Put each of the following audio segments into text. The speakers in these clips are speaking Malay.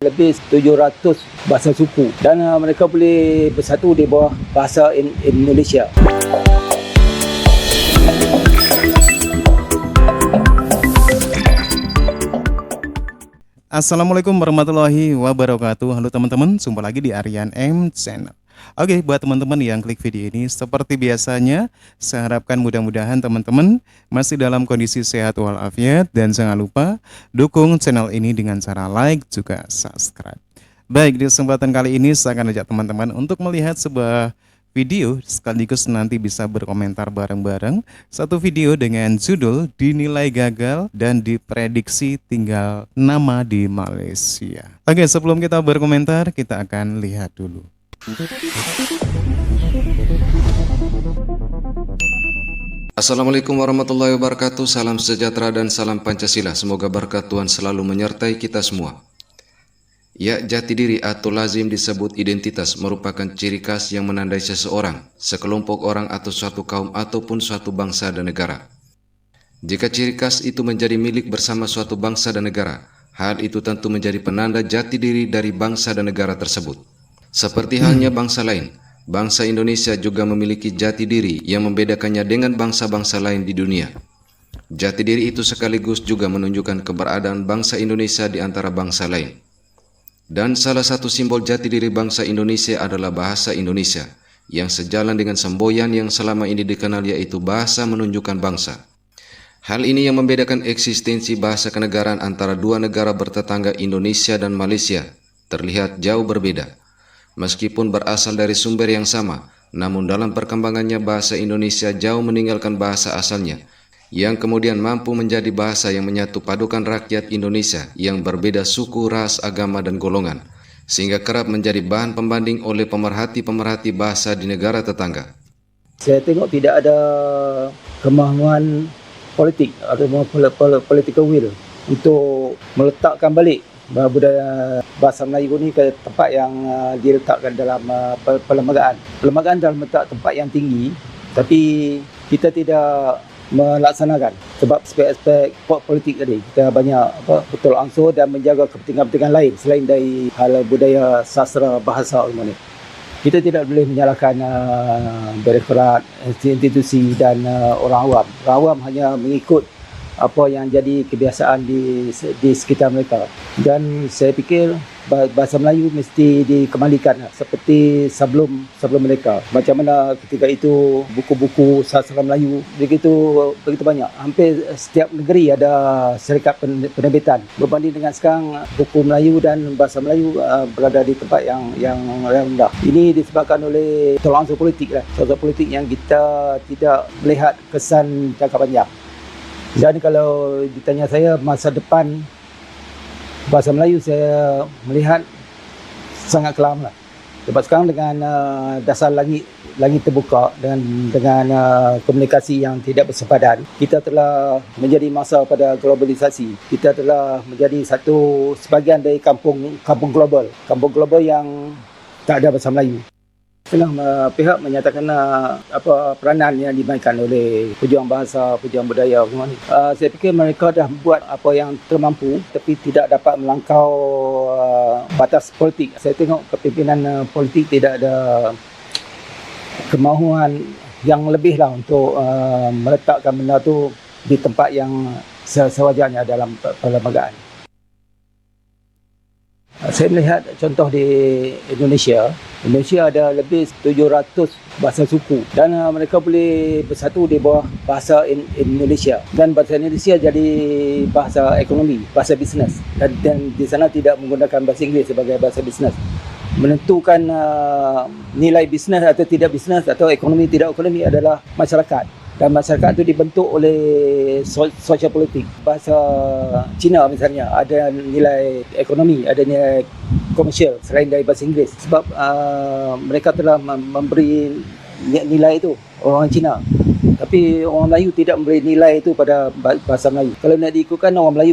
lebih 700 bahasa suku dan mereka boleh bersatu di bawah bahasa Indonesia. Assalamualaikum warahmatullahi wabarakatuh. Halo teman-teman, jumpa lagi di Aryan M Channel. Oke, buat teman-teman yang klik video ini, seperti biasanya, saya harapkan mudah-mudahan teman-teman masih dalam kondisi sehat walafiat, dan jangan lupa dukung channel ini dengan cara like juga subscribe. Baik, di kesempatan kali ini saya akan ajak teman-teman untuk melihat sebuah video sekaligus nanti bisa berkomentar bareng-bareng. Satu video dengan judul dinilai gagal dan diprediksi tinggal nama di Malaysia. Oke, sebelum kita berkomentar, kita akan lihat dulu. Assalamualaikum warahmatullahi wabarakatuh. Salam sejahtera dan salam Pancasila. Semoga berkat Tuhan selalu menyertai kita semua. Ya, jati diri atau lazim disebut identitas merupakan ciri khas yang menandai seseorang, sekelompok orang atau suatu kaum ataupun suatu bangsa dan negara. Jika ciri khas itu menjadi milik bersama suatu bangsa dan negara, hal itu tentu menjadi penanda jati diri dari bangsa dan negara tersebut. Seperti halnya bangsa lain, bangsa Indonesia juga memiliki jati diri yang membedakannya dengan bangsa-bangsa lain di dunia. Jati diri itu sekaligus juga menunjukkan keberadaan bangsa Indonesia di antara bangsa lain. Dan salah satu simbol jati diri bangsa Indonesia adalah bahasa Indonesia, yang sejalan dengan semboyan yang selama ini dikenal, yaitu bahasa menunjukkan bangsa. Hal ini yang membedakan eksistensi bahasa kenegaraan antara dua negara bertetangga Indonesia dan Malaysia terlihat jauh berbeda. Meskipun berasal dari sumber yang sama, namun dalam perkembangannya bahasa Indonesia jauh meninggalkan bahasa asalnya, yang kemudian mampu menjadi bahasa yang menyatu padukan rakyat Indonesia yang berbeda suku, ras, agama, dan golongan, sehingga kerap menjadi bahan pembanding oleh pemerhati-pemerhati bahasa di negara tetangga. Saya tengok tidak ada kemahuan politik atau political will untuk meletakkan balik budaya bahasa Melayu ni ke tempat yang diletakkan dalam perlembagaan. Perlembagaan dalam letak tempat yang tinggi, tapi kita tidak melaksanakan sebab aspek-aspek politik tadi. Kita banyak betul ansur dan menjaga kepentingan-kepentingan lain selain dari hal budaya, sastra, bahasa ini. Kita tidak boleh menyalahkan birokrat, institusi dan orang awam. Orang awam hanya mengikut apa yang jadi kebiasaan di sekitar mereka. Dan saya fikir bahasa Melayu mesti dikembalikan seperti sebelum mereka. Macam mana ketika itu buku-buku sastra Melayu begitu banyak. Hampir setiap negeri ada syarikat penerbitan. Berbanding dengan sekarang buku Melayu dan bahasa Melayu berada di tempat yang rendah. Ini disebabkan oleh tolak unsur politik lah. Tolak politik yang kita tidak melihat kesan jangka panjang. Dan kalau ditanya saya masa depan bahasa Melayu, saya melihat sangat kelam lah. Sebab sekarang dengan dasar langit terbuka dengan komunikasi yang tidak bersepadan, kita telah menjadi masa pada globalisasi. Kita telah menjadi sebahagian dari kampung global yang tak ada bahasa Melayu. Setengah pihak menyatakan peranan yang dimainkan oleh pejuang bahasa, pejuang budaya semua ni. Saya fikir mereka dah buat apa yang termampu, tapi tidak dapat melangkau batas politik. Saya tengok kepimpinan politik tidak ada kemahuan yang lebih lah untuk meletakkan benda tu di tempat yang sewajarnya dalam perlembagaan. Saya melihat contoh di Indonesia ada lebih 700 bahasa suku dan mereka boleh bersatu di bawah bahasa Indonesia. Dan bahasa Indonesia jadi bahasa ekonomi, bahasa bisnes. Dan di sana tidak menggunakan bahasa Inggeris sebagai bahasa bisnes. Menentukan nilai bisnes atau tidak bisnes atau ekonomi tidak ekonomi adalah masyarakat. Dan masyarakat itu dibentuk oleh sosial politik. Bahasa Cina misalnya ada nilai ekonomi, ada nilai komersial selain dari bahasa Inggeris. Sebab mereka telah memberi nilai itu, orang Cina. Tapi orang Melayu tidak memberi nilai itu pada bahasa Melayu. Kalau nak diikutkan, orang Melayu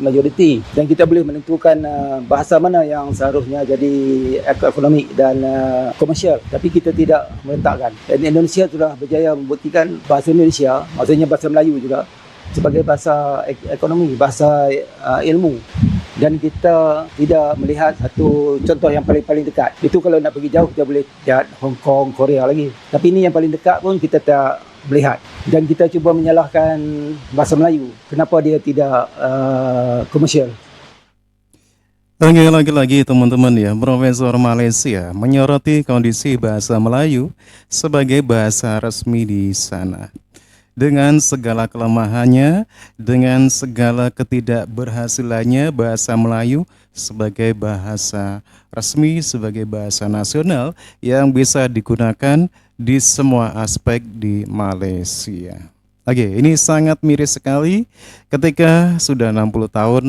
majoriti. Dan kita boleh menentukan bahasa mana yang seharusnya jadi ekonomi dan komersial. Tapi kita tidak meletakkan. Dan Indonesia sudah berjaya membuktikan bahasa Indonesia, maksudnya bahasa Melayu juga, sebagai bahasa ekonomi, bahasa ilmu. dan kita tidak melihat satu contoh yang paling dekat. Itu kalau nak pergi jauh kita boleh lihat Hong Kong, Korea lagi. Tapi ini yang paling dekat pun kita tak melihat. Dan kita cuba menyalahkan bahasa Melayu. Kenapa dia tidak komersial? Lagi-lagi teman-teman ya, Profesor Malaysia menyoroti kondisi bahasa Melayu sebagai bahasa resmi di sana. Dengan segala kelemahannya, dengan segala ketidakberhasilannya, bahasa Melayu sebagai bahasa resmi, sebagai bahasa nasional yang bisa digunakan di semua aspek di Malaysia. Oke, ini sangat miris sekali ketika sudah 60 tahun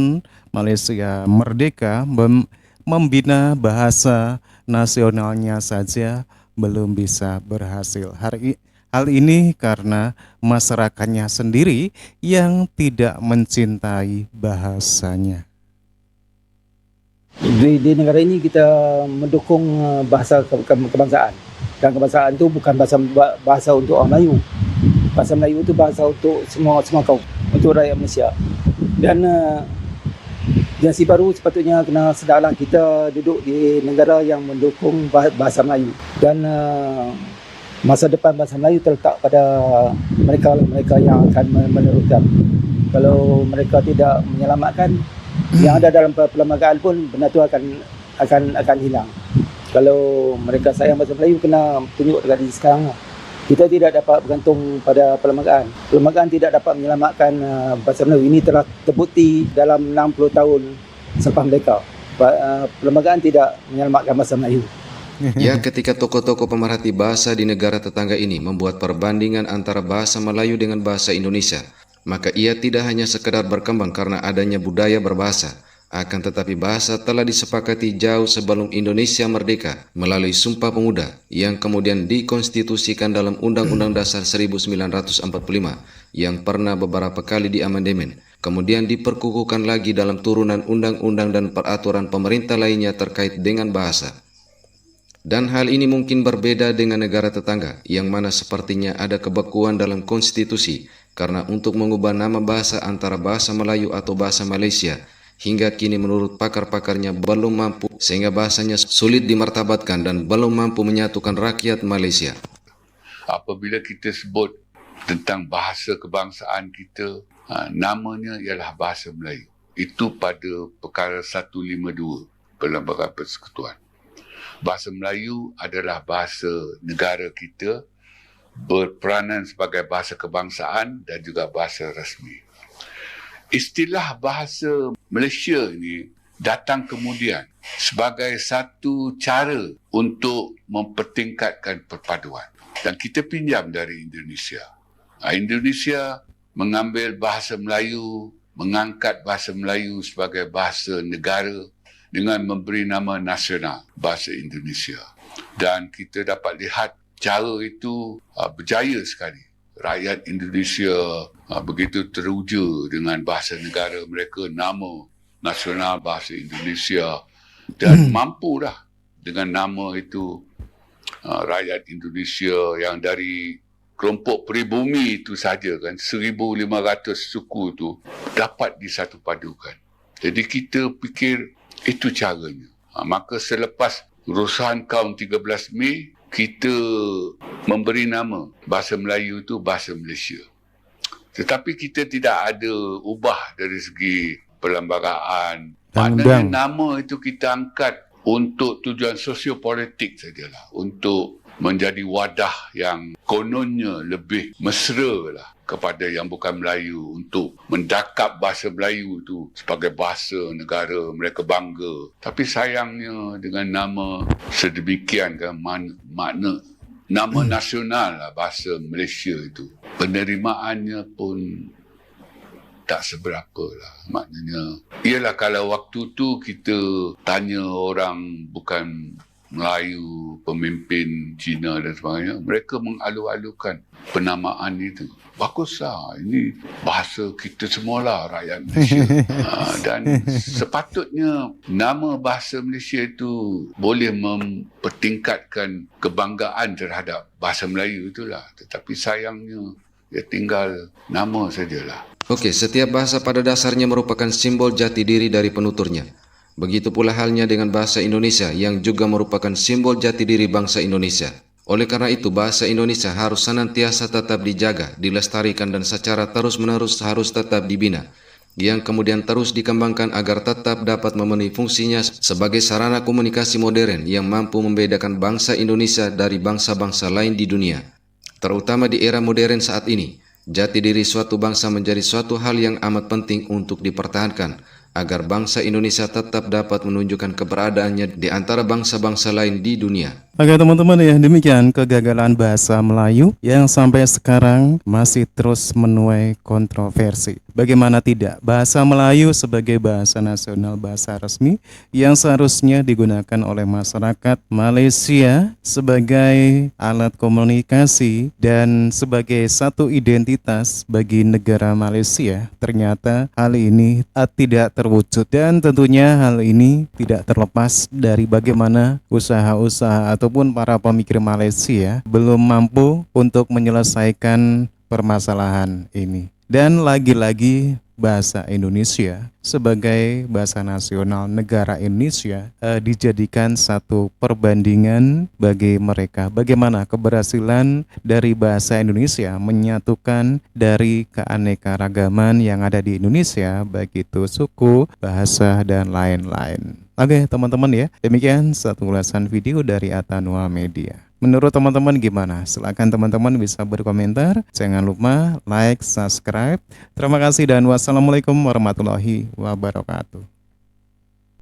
Malaysia merdeka, membina bahasa nasionalnya saja belum bisa berhasil. Hal ini karena masyarakatnya sendiri yang tidak mencintai bahasanya. Di negara ini kita mendukung bahasa kebangsaan. Dan kebangsaan itu bukan bahasa untuk orang Melayu. Bahasa Melayu itu bahasa untuk semua kaum, untuk rakyat Malaysia. Dan generasi baru sepatutnya kena sedarlah kita duduk di negara yang mendukung bahasa Melayu. Dan masa depan bahasa Melayu terletak pada mereka yang akan meneruskan. Kalau mereka tidak menyelamatkan, yang ada dalam perlembagaan pun benda itu akan hilang. Kalau mereka sayang bahasa Melayu, kena tunjuk dekat diri sekarang. Kita tidak dapat bergantung pada perlembagaan. Perlembagaan tidak dapat menyelamatkan bahasa Melayu. Ini telah terbukti dalam 60 tahun selepas merdeka. Perlembagaan tidak menyelamatkan bahasa Melayu. Ya, ketika tokoh-tokoh pemerhati bahasa di negara tetangga ini membuat perbandingan antara bahasa Melayu dengan bahasa Indonesia, maka ia tidak hanya sekedar berkembang karena adanya budaya berbahasa, akan tetapi bahasa telah disepakati jauh sebelum Indonesia merdeka melalui Sumpah Pemuda yang kemudian dikonstitusikan dalam Undang-Undang Dasar 1945 yang pernah beberapa kali diamandemen, kemudian diperkukuhkan lagi dalam turunan undang-undang dan peraturan pemerintah lainnya terkait dengan bahasa. Dan hal ini mungkin berbeda dengan negara tetangga yang mana sepertinya ada kebekuan dalam konstitusi karena untuk mengubah nama bahasa antara bahasa Melayu atau bahasa Malaysia hingga kini menurut pakar-pakarnya belum mampu sehingga bahasanya sulit dimartabatkan dan belum mampu menyatukan rakyat Malaysia. Apabila kita sebut tentang bahasa kebangsaan kita, namanya ialah bahasa Melayu. Itu pada perkara 152 Perlembagaan Persekutuan. Bahasa Melayu adalah bahasa negara kita, berperanan sebagai bahasa kebangsaan dan juga bahasa rasmi. Istilah bahasa Malaysia ini datang kemudian sebagai satu cara untuk mempertingkatkan perpaduan. Dan kita pinjam dari Indonesia. Indonesia mengambil bahasa Melayu, mengangkat bahasa Melayu sebagai bahasa negara dengan memberi nama nasional bahasa Indonesia. Dan kita dapat lihat cara itu berjaya sekali. Rakyat Indonesia begitu teruja dengan bahasa negara mereka, nama nasional bahasa Indonesia, dan mampulah dengan nama itu rakyat Indonesia yang dari kelompok peribumi itu saja kan 1,500 suku itu dapat disatupadukan. Jadi kita fikir itu caranya. Maka selepas Urusan Kaum 13 Mei, kita memberi nama bahasa Melayu itu bahasa Malaysia. Tetapi kita tidak ada ubah dari segi perlembagaan. Maknanya nama itu kita angkat untuk tujuan sosiopolitik sajalah. Untuk menjadi wadah yang kononnya lebih mesra lah kepada yang bukan Melayu untuk mendakap bahasa Melayu itu sebagai bahasa negara mereka bangga. Tapi sayangnya dengan nama sedemikian kan makna nama nasional lah bahasa Malaysia itu, penerimaannya pun tak seberapa lah. Maknanya ialah kalau waktu tu kita tanya orang bukan Melayu, pemimpin Cina dan sebagainya, mereka mengalu-alukan penamaan itu. Baguslah, ini bahasa kita semualah rakyat Malaysia. Dan sepatutnya nama bahasa Malaysia itu boleh mempertingkatkan kebanggaan terhadap bahasa Melayu itulah. Tetapi sayangnya Ya tinggal nama sajalah. Oke, setiap bahasa pada dasarnya merupakan simbol jati diri dari penuturnya. Begitu pula halnya dengan bahasa Indonesia yang juga merupakan simbol jati diri bangsa Indonesia. Oleh karena itu, bahasa Indonesia harus senantiasa tetap dijaga, dilestarikan dan secara terus-menerus harus tetap dibina, yang kemudian terus dikembangkan agar tetap dapat memenuhi fungsinya sebagai sarana komunikasi modern yang mampu membedakan bangsa Indonesia dari bangsa-bangsa lain di dunia. Terutama di era modern saat ini, jati diri suatu bangsa menjadi suatu hal yang amat penting untuk dipertahankan, agar bangsa Indonesia tetap dapat menunjukkan keberadaannya di antara bangsa-bangsa lain di dunia. Oke teman-teman ya, demikian kegagalan bahasa Melayu yang sampai sekarang masih terus menuai kontroversi. Bagaimana tidak, bahasa Melayu sebagai bahasa nasional, bahasa resmi yang seharusnya digunakan oleh masyarakat Malaysia sebagai alat komunikasi dan sebagai satu identitas bagi negara Malaysia, ternyata hal ini tidak terwujud, dan tentunya hal ini tidak terlepas dari bagaimana usaha-usaha ataupun para pemikir Malaysia belum mampu untuk menyelesaikan permasalahan ini. Dan lagi-lagi bahasa Indonesia sebagai bahasa nasional negara Indonesia dijadikan satu perbandingan bagi mereka. Bagaimana keberhasilan dari bahasa Indonesia menyatukan dari keanekaragaman yang ada di Indonesia, baik itu suku, bahasa, dan lain-lain. Oke teman-teman ya, demikian satu ulasan video dari Atanua Media. Menurut teman-teman gimana? Silakan teman-teman bisa berkomentar. Jangan lupa like, subscribe. Terima kasih dan wassalamualaikum warahmatullahi wabarakatuh.